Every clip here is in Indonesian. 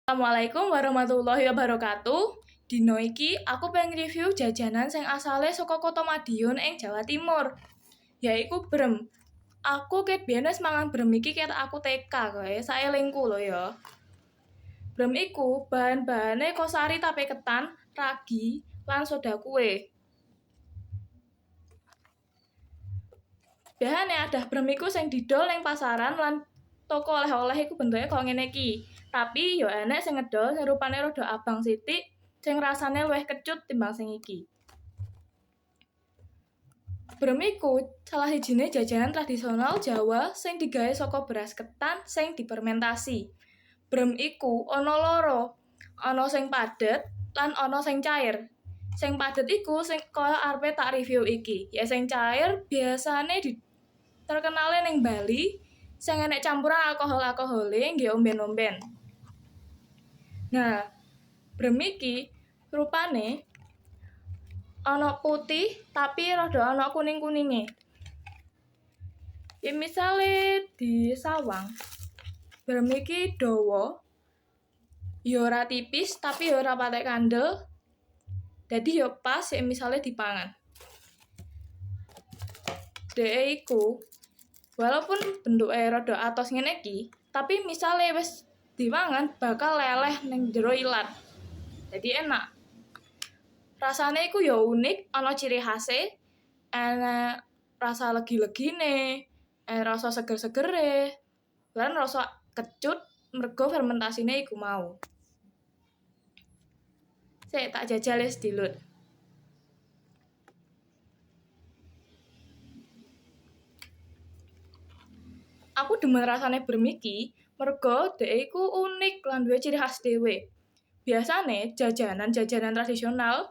Assalamualaikum warahmatullahi wabarakatuh. Dino iki aku pengen review jajanan sing asale saka Kota Madiun ing Jawa Timur. Yaiku brem. Aku ket biyen wis mangan brem iki ket aku TK kowe, saelingku lho ya. Brem iku bahan-bahane kosari tape ketan, ragi, lan soda kue. Biasane adah brem iku sing didol ning pasaran lan toko oleh-oleh iku bentuke kaya ngene iki. Tapi yo enek sing ngedol sing rupane rada abang sithik, sing rasane luwih kecut timbang sing iki. Brem iku salah sijine jajanan tradisional Jawa sing digawe saka beras ketan sing difermentasi. Brem iku ana loro, ana sing padhet lan ana sing cair. Sing padhet iku sing kaya arepe tak review iki. Ya sing cair biasane terkenale ning Bali, sing enek campuran alkohol-alkohole nggih omben-omben. Nah, brem iki rupane ana putih tapi rada ana kuning-kuninge. Ya misale di sawang, brem iki dawa, ya ora tipis tapi ya ora patek kandel. Dadi ya pas ya misale dipangan. Dek iku walaupun bentuke rada atos ngene iki, tapi misale wis dipangan bakal leleh ning jero ilat. Jadi enak. Rasane iku ya unik, ana ciri khase, enak rasa legi-legine, rasa seger-segere, lan rasa kecut mergo fermentasine iku mau. Sik tak jajal wis dilut. Aku demen rasane brem iki mergo dhek iku unik lan duwe ciri khas dhewe. Biasane jajanan-jajanan tradisional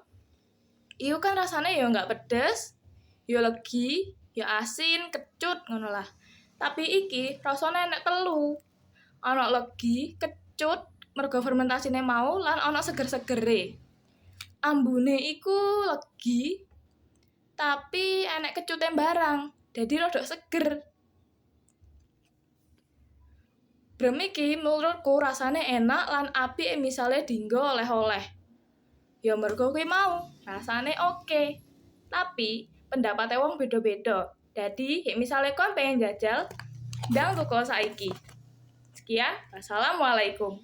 iku kan rasane ya nggak pedes, ya legi, ya asin, kecut ngono lah. Tapi iki rasane enek telu. Ana legi, kecut mergo fermentasine mau lan ana seger-segere. Ambune iku legi tapi enek kecute barang. Dadi rada seger. Brem iki menurutku rasane enak lan apik misale dienggo oleh-oleh. Ya mergo kuwi mau, rasane oke. Tapi pendapate wong beda-beda. Dadi, misale kon pengen jajal, ndang teko saiki. Sekian, wassalamualaikum.